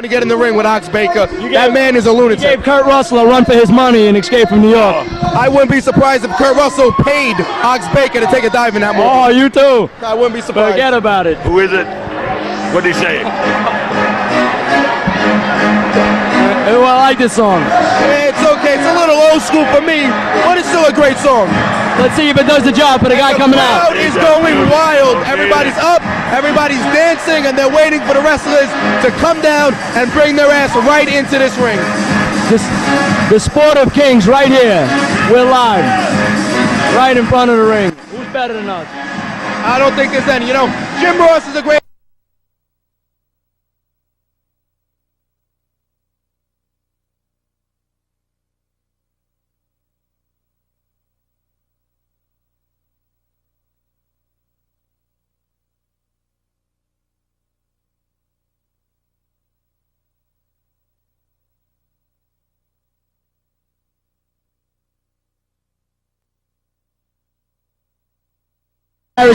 want to get in the ring with Ox Baker. That man is a lunatic. You gave Kurt Russell a run for his money in Escape from New York. I wouldn't be surprised if Kurt Russell paid Ox Baker to take a dive in that movie. Oh, you too. I wouldn't be surprised. Forget about it. Who is it? What did he say? Well, I like this song. It's okay. It's a little old school for me, but it's still a great song. Let's see if it does the job for the guy coming out. The crowd is going wild. Everybody's up, everybody's dancing, and they're waiting for the wrestlers to come down and bring their ass right into this ring. The Sport of Kings right here. We're live. Right in front of the ring. Who's better than us? I don't think there's any. You know, Jim Ross is a great...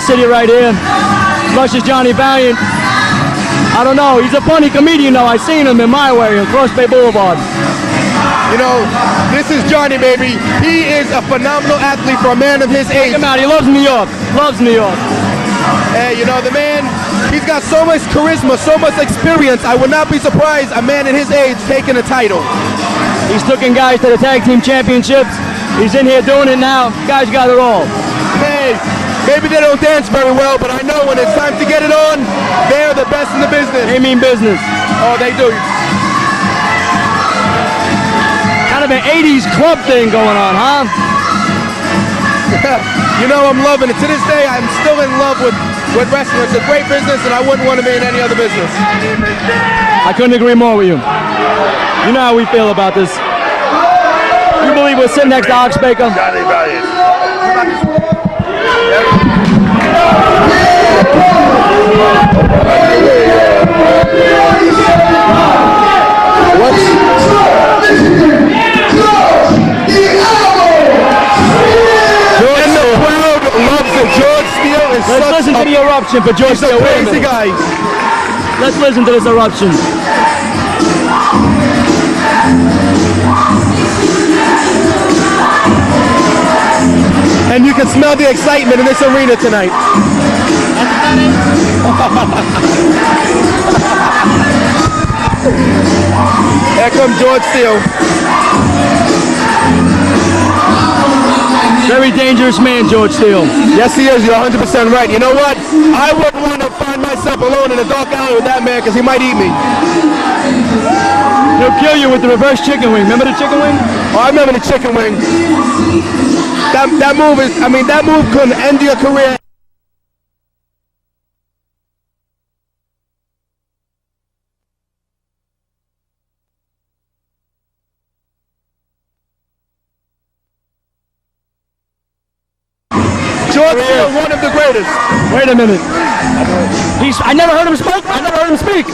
City right here. Much as Johnny Valiant. I don't know. He's a funny comedian though. I seen him in my way on Cross Bay Boulevard. You know, this is Johnny, baby. He is a phenomenal athlete for a man of his age. Check him out. He loves New York. Loves New York. Hey, you know, the man, he's got so much charisma, so much experience. I would not be surprised a man in his age taking a title. He's taking guys to the tag team championships. He's in here doing it now. Guys got it all. Hey. Maybe they don't dance very well, but I know when it's time to get it on, they're the best in the business. They mean business. Oh, they do. Kind of an 80s club thing going on, huh? You know, I'm loving it. To this day, I'm still in love with wrestling. It's a great business, and I wouldn't want to be in any other business. I couldn't agree more with you. You know how we feel about this. You believe we're sitting next to Ox Baker? Johnny Valiant. Let's listen to the eruption for George Steele. Crazy guy. Let's listen to this eruption. And you can smell the excitement in this arena tonight. Here comes George Steele. Very dangerous man, George Steele. Yes, he is. You're 100% right. You know what? I wouldn't want to find myself alone in a dark alley with that man because he might eat me. He'll kill you with the reverse chicken wing. Remember the chicken wing? Oh, I remember the chicken wing. That move is, I mean, that move couldn't end your career. George Steele, one of the greatest. Wait a minute. I never heard him speak. I never heard him speak.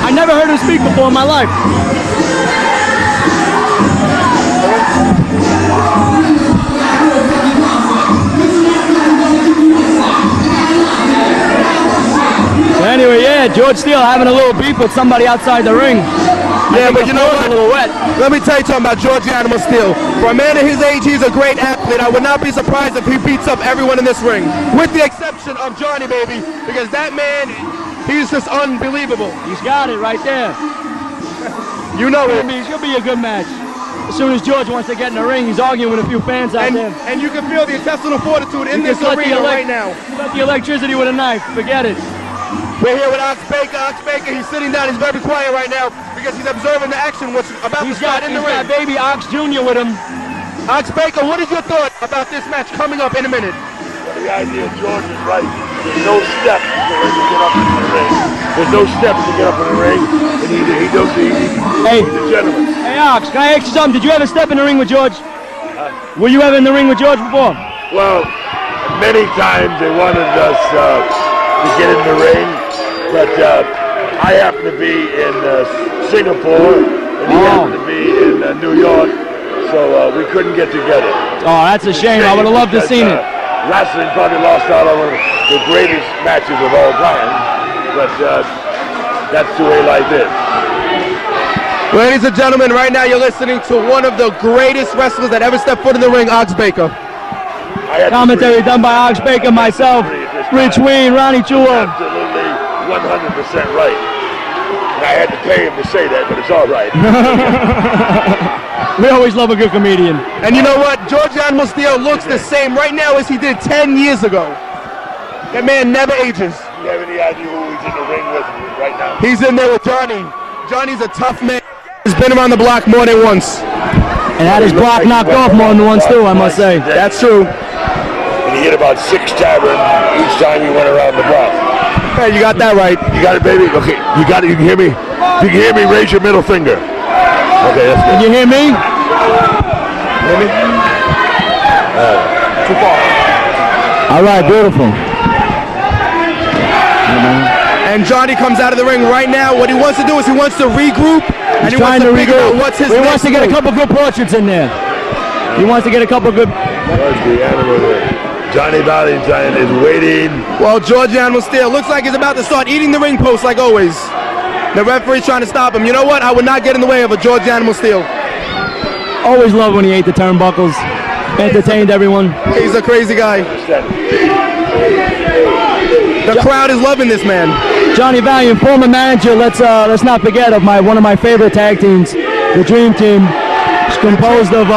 I never heard him speak before in my life. So anyway, yeah, George Steele having a little beef with somebody outside the ring. Yeah, but you know what? A little wet. Let me tell you something about George the Animal Steele. For a man of his age, he's a great athlete. I would not be surprised if he beats up everyone in this ring, with the exception of Johnny, baby, because that man, he's just unbelievable. He's got it right there. You know it. It's gonna be a good match. As soon as George wants to get in the ring, he's arguing with a few fans out there. And you can feel the intestinal fortitude in this arena right now. Cut the electricity with a knife. Forget it. We're here with Ox Baker. Ox Baker, he's sitting down. He's very quiet right now because he's observing the action, what's about to start in the ring. He's got baby Ox Jr. with him. Ox Baker, what is your thought about this match coming up in a minute? The idea George is right. There's no steps to get up in the ring. There's no steps to get up in the ring. And he's a gentleman. Hey Ox, can I ask you something? Did you ever step in the ring with George? Were you ever in the ring with George before? Well, many times they wanted us to get in the ring, but I happen to be in Singapore, and he happened to be in New York, so we couldn't get together. Oh, that's a shame. I would have loved to have seen it. Wrestling probably lost out on one of the greatest matches of all time, but that's the way life is. Ladies and gentlemen, right now you're listening to one of the greatest wrestlers that ever stepped foot in the ring, Ox Baker. Commentary done by Ox Baker, myself, Rich Ween, Ronnie Chuo. Absolutely 100% right. And I had to pay him to say that, but it's all right. We always love a good comedian. And you know what? George Animal Steel looks the same right now as he did 10 years ago. That man never ages. Do you have any idea who he's in the ring with right now? He's in there with Johnny. Johnny's a tough man. He's been around the block more than once. And had his block knocked off more than once too, I must say. That's true. And he hit about 6 taverns each time he went around the block. Hey, you got that right. You got it, baby? Okay, you got it. You can hear me? If you can hear me, raise your middle finger. Okay, that's good. Can you hear me? Hear me? Too far. All right, beautiful. And Johnny comes out of the ring right now. What he wants to do is he wants to regroup. And he wants to figure out what's his He wants to get a move. couple good portraits in there. He wants to get a couple good... The animal there. Johnny Valentine is waiting. Well, George Animal Steel looks like he's about to start eating the ring post like always. The referee's trying to stop him. You know what? I would not get in the way of a George Animal Steel. Always loved when he ate the turnbuckles. Entertained everyone. He's a crazy guy. The crowd is loving this man. Johnny Valiant, former manager. Let's not forget of one of my favorite tag teams, the Dream Team. It's composed of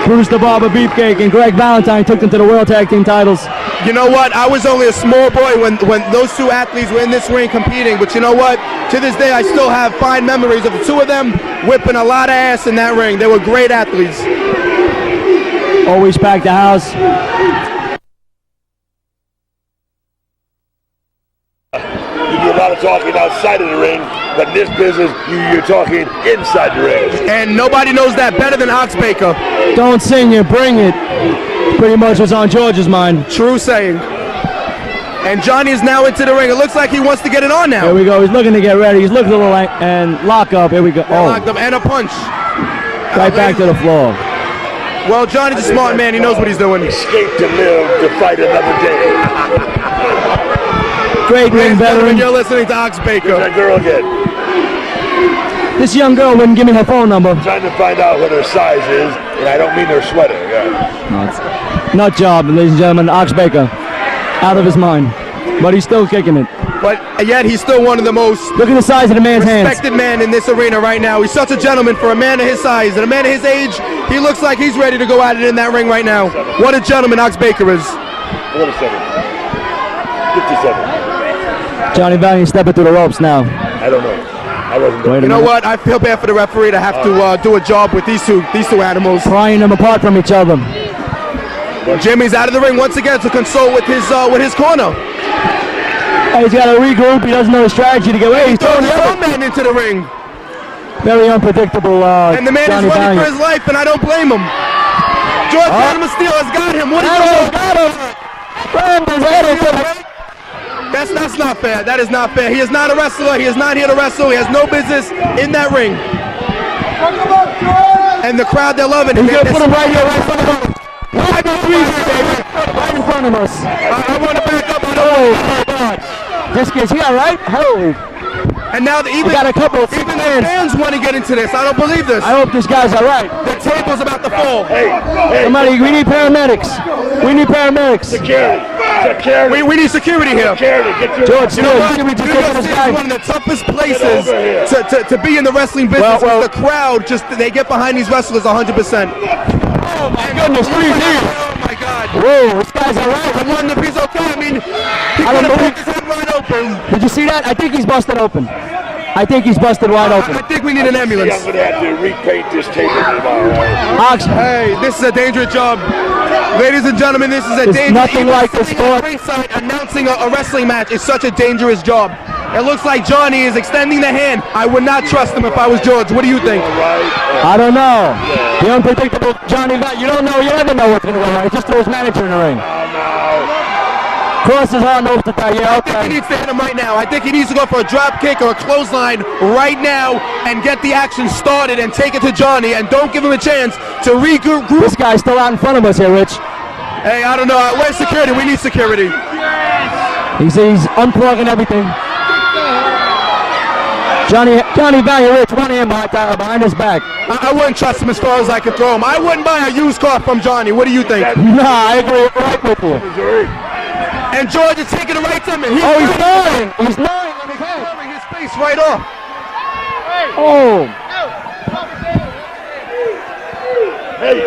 Bruce the Barber Beefcake and Greg Valentine. Took them to the World Tag Team titles. You know what? I was only a small boy when those two athletes were in this ring competing. But you know what? To this day, I still have fine memories of the two of them whipping a lot of ass in that ring. They were great athletes. Always packed the house. You do a lot of talking outside of the ring, but in this business, you're talking inside the ring. And nobody knows that better than Ox Baker. Don't sing it, bring it. Pretty much what's on George's mind. True saying. And Johnny is now into the ring. It looks like he wants to get it on now. Here we go. He's looking to get ready. He's looking a little like, and lock up. Here we go. Oh, Locked him and a punch. right back to the floor. Well, Johnny's a smart man. He knows what he's doing. Escape to live to fight another day. Great ring veteran. You're listening to Ox Baker. That girl again. This young girl wouldn't give me her phone number. Trying to find out what her size is, and I don't mean her sweater. Yeah. Nut job, ladies and gentlemen. Ox Baker, out of his mind, but he's still kicking it. But yet he's still one of the most Look at the size of the man's hands. respected man in this arena right now. He's such a gentleman for a man of his size and a man of his age. He looks like he's ready to go at it in that ring right now. What a gentleman Ox Baker is. 47. 57. Johnny Valiant stepping through the ropes now. I don't know. I wasn't there. Wait a You know minute. what? I feel bad for the referee to have to do a job with these two animals. Prying them apart from each other. Jimmy's out of the ring once again to consult with his corner. Hey, he's got to regroup. He doesn't know his strategy to get away. He's Throwing throwing his the own man into the ring. Very unpredictable. And the man Johnny is running Valiant. for his life, and I don't blame him. George Animal Steel has got him. What is going on? That's not fair. That is not fair. He is not a wrestler. He is not here to wrestle. He has no business in that ring. And the crowd, they're loving him. He's going to put him right here, right in front of us. Right in front of us. I want to back up. Oh, my God. This kid's here, right? Holy. And now even got a couple of even the fans. fans want to get into this. I don't believe this. I hope this guy's all right. The table's about to fall. Hey, Somebody, we need paramedics. We need paramedics. security. Security. We need security here. Security. Get your George, You know George, what? can we just New take York this City guy? is one of the toughest places Get over here. to be in the wrestling business. Well. The crowd they get behind these wrestlers 100%. Oh, my goodness, please, Oh my God! Whoa, this guy's all right. I wonder if he's okay. I mean, he I could don't have believe- picked his head wide open. Did you see that? I think he's busted open. I think he's busted wide open. I think we need an ambulance. I'm going to have to repaint this table tomorrow. Ox, Hey, this is a dangerous job. Ladies and gentlemen, this is a There's dangerous nothing even like the sitting at sport. ringside announcing a wrestling match is such a dangerous job. It looks like Johnny is extending the hand. I would not trust him if I was George. What do you think? All right. I don't know. The unpredictable Johnny Valiant. You don't know. You never know what's going to go on. He just threw his manager in the ring. Cross his arm over the tie. Yeah, I think he okay. needs to hit him right now. I think he needs to go for a drop kick or a clothesline right now and get the action started and take it to Johnny and don't give him a chance to regroup. This guy's still out in front of us here, Rich. Hey, I don't know. Where's security? We need security. He's unplugging everything. Johnny Valiant Rich running him behind his back. I wouldn't trust him as far as I could throw him. I wouldn't buy a used car from Johnny. What do you think? Nah, I agree right with you. And George is taking it right to him. He's lying. He's lying on his head. Covering his face right off. Oh. Hey.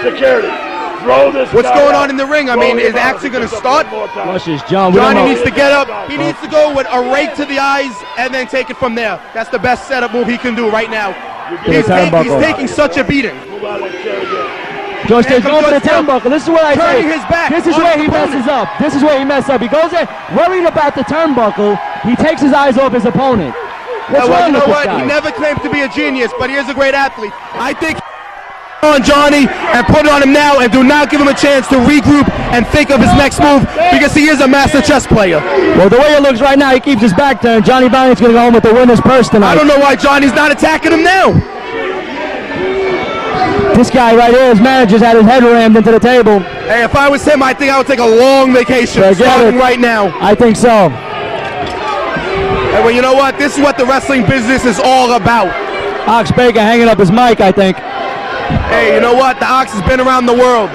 Security. Throw this. What's going on in the ring? I mean, is it actually going to start? Luscious John. Johnny needs to get up. He needs to go with a rake to the eyes and then take it from there. That's the best setup move he can do right now. He's taking such a beating. George says, go for the turnbuckle. This is what I say. Turning his back. This is where he messes up. This is where he messes up. He goes there worried about the turnbuckle. He takes his eyes off his opponent. What's wrong with this guy? He never claimed to be a genius, but he is a great athlete. I think on Johnny and put it on him now and do not give him a chance to regroup and think of his next move because he is a master chess player. Well, the way it looks right now, he keeps his back turned. Johnny Valiant's going to go home with the winner's purse tonight. I don't know why Johnny's not attacking him now. This guy right here, his manager's had his head rammed into the table. Hey, if I was him, I think I would take a long vacation starting right now. I think so. Hey, well, you know what? This is what the wrestling business is all about. Ox Baker hanging up his mic, I think. Hey, you know what? The Ox has been around the world.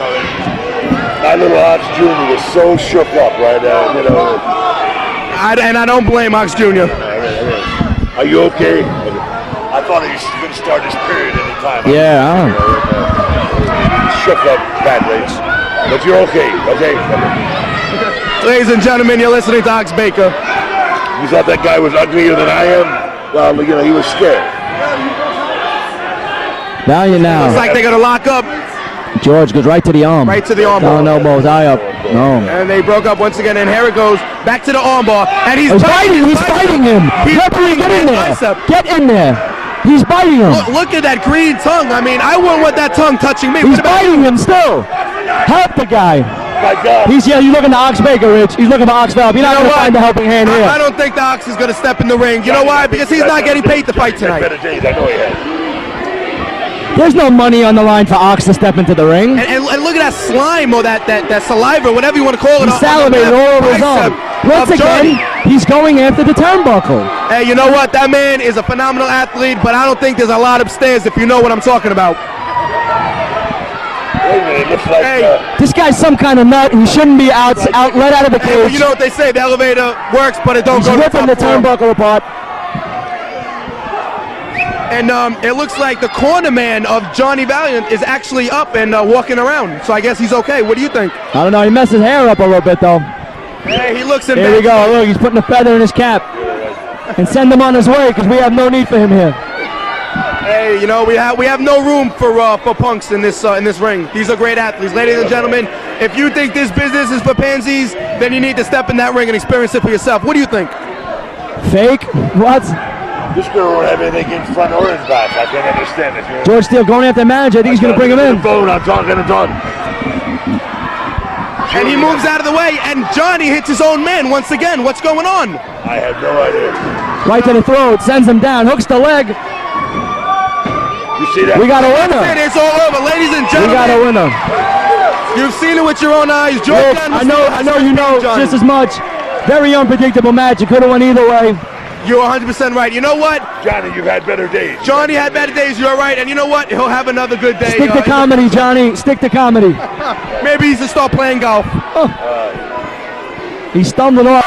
My little Ox Jr. was so shook up right now, you know. And I don't blame Ox Jr. Are you okay? I thought he was going to start his period any time. Yeah, shook up badly. But you're okay, okay? Ladies and gentlemen, you're listening to Ox Baker. You thought that guy was uglier than I am? Well, you know, he was scared. Valiant now. Looks like they're going to lock up. George goes right to the arm. Right to the arm bar. Down elbows, eye up. No. And they broke up once again, and here it goes. Back to the arm bar. And he's fighting. He's fighting him. Referee, get in there. Get in there. He's biting him. Look at that green tongue. I mean, I wouldn't want that tongue touching me. He's biting him still. Help the guy. My God. He's you looking to Ox Baker, Rich. He's looking for Ox Valve. You're not going to find the helping hand here. I don't think the Ox is going to step in the ring. You know why? Because he's not getting paid to fight tonight. Better days, I know he has. There's no money on the line for Ox to step into the ring. And look at that slime or that saliva, whatever you want to call it. He's salivating all over his arm. Once again, he's going after the turnbuckle. Hey, you know what? That man is a phenomenal athlete, but I don't think there's a lot upstairs if you know what I'm talking about. Wait a minute, it looks like... This guy's some kind of nut. He shouldn't be let out of the cage. Well, you know what they say, the elevator works, but it don't go to the top floor. He's ripping the turnbuckle apart. And it looks like the corner man of Johnny Valiant is actually up and walking around. So I guess he's okay. What do you think? I don't know. He messed his hair up a little bit, though. Hey, he looks in. Here we go. Look, he's putting a feather in his cap. And send him on his way because we have no need for him here. Hey, you know, we have no room for punks in this ring. These are great athletes. Ladies and gentlemen, if you think this business is for pansies, then you need to step in that ring and experience it for yourself. What do you think? Fake? What? This girl won't have anything in front or in back. I can't understand it. George Steele going after the manager. I think he's going to bring him in. I'm talking. And he moves out of the way, and Johnny hits his own man once again. What's going on? I have no idea. Right to the throat, sends him down, hooks the leg. You see that? We got a winner. It's all over, ladies and gentlemen. We got a winner. You've seen it with your own eyes. George, I know you know just as much. Very unpredictable match. It could have went either way. You're 100% right. You know what? Johnny, you've had better days. Johnny had better days. You're right. And you know what? He'll have another good day. Stick to comedy, Johnny. Stick to comedy. Maybe he should start playing golf. Oh. He's stumbling off.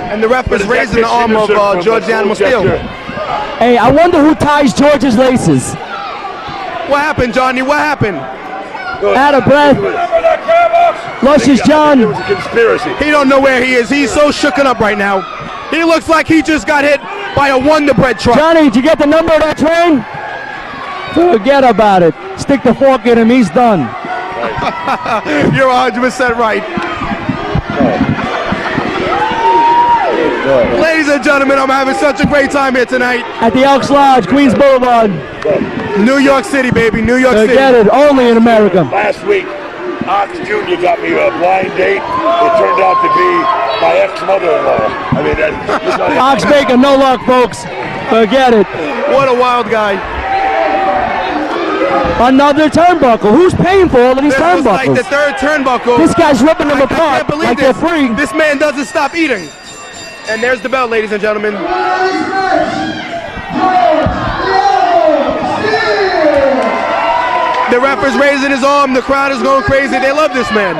And the ref is raising the arm of George the Animal Steel. Hey, I wonder who ties George's laces. What happened, Johnny? What happened? Out of breath. Luscious John. It was a conspiracy. He don't know where he is. He's so shooken up right now. He looks like he just got hit by a Wonder Bread truck. Johnny, did you get the number of that train? Forget about it. Stick the fork in him. He's done. You're 100% right. Ladies and gentlemen, I'm having such a great time here tonight. At the Elks Lodge, Queens Boulevard. New York City, baby. New York City. Forget it. Only in America. Last week, Ox Jr. got me a blind date. It turned out to be my ex-mother-in-law. I mean, Ox Baker, no luck, folks. Forget it. What a wild guy. Another turnbuckle. Who's paying for all of these This was turnbuckles? like the third turnbuckle. This guy's ripping them I apart can't believe like this. they're free. This man doesn't stop eating. And there's the bell, ladies and gentlemen. The ref is raising his arm. The crowd is going crazy. They love this man.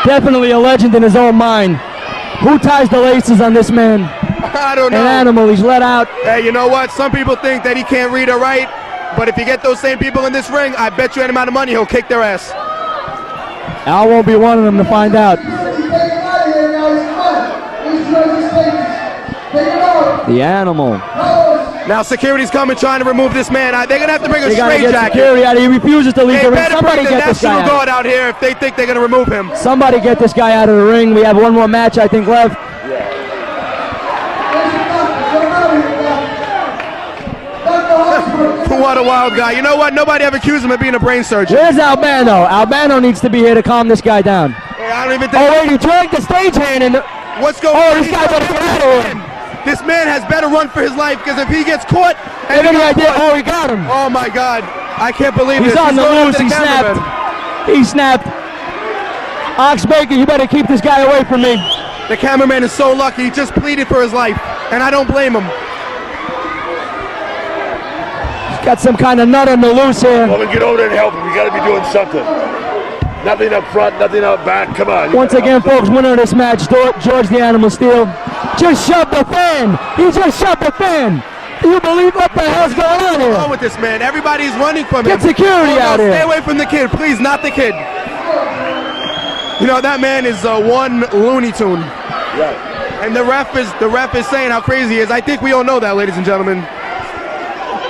Definitely a legend in his own mind. Who ties the laces on this man? I don't know. An animal. He's let out. Hey, you know what? Some people think that he can't read or write, but if you get those same people in this ring, I bet you any amount of money he'll kick their ass. Al won't be one of them to find out. The animal. Now security's coming trying to remove this man. They're going to have to bring a They gotta straight get jacket. security out. He refuses to leave They the ring. better Somebody bring the get this National guy out. Guard out here if they think they're going to remove him. Somebody get this guy out of the ring. We have one more match, I think, left. What a wild guy. You know what? Nobody ever accused him of being a brain surgeon. Where's Albano? Albano needs to be here to calm this guy down. Hey, I don't even think. Oh, wait, he dragged the stagehand in. What's going Oh, on? this guy better get out of here. This man has better run for his life because if he gets caught, And then right there, oh, he got him. oh my God, I can't believe He's this. on the going loose. after He cameraman. snapped. He snapped. Ox Baker, you better keep this guy away from me. The cameraman is so lucky. He just pleaded for his life, and I don't blame him. He's got some kind of nut on the loose here. Well, we get over there and help him. We got to be doing something. Nothing up front, nothing up back. Come on. Once again, folks, winner of this match, George the Animal Steel. Just shoved the fan. He just shoved the fan. Do you believe what the hell's going on What's wrong here? with this man? Everybody's running from Get him. security Oh, no, out here. Stay away from the kid, please. Not the kid. You know that man is one Looney Tune. Right. And the ref is saying how crazy he is. I think we all know that, ladies and gentlemen.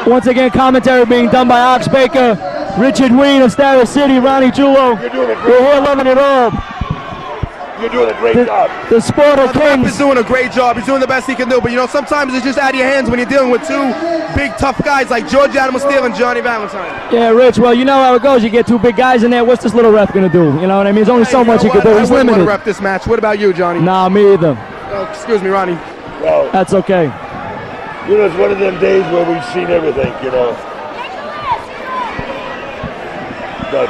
Once again, commentary being done by Ox Baker, Richard Ween of Star City, Ronnie Chulo. You're doing a We're great, here loving it all. you're doing a great job. The sport of The ref is kings. doing a great job. He's doing the best he can do. But you know, sometimes it's just out of your hands when you're dealing with two big, tough guys like George Animal Steel and Johnny Valentine. Yeah, Rich, well, you know how it goes. You get two big guys in there. What's this little ref going to do? You know what I mean? There's only so Hey, much you he know can do. what? He's I wouldn't want to limited. ref this match. What about you, Johnny? Nah, me either. Oh, excuse me, Ronnie. Well, That's okay. you know, it's one of them days where we've seen everything, you know. But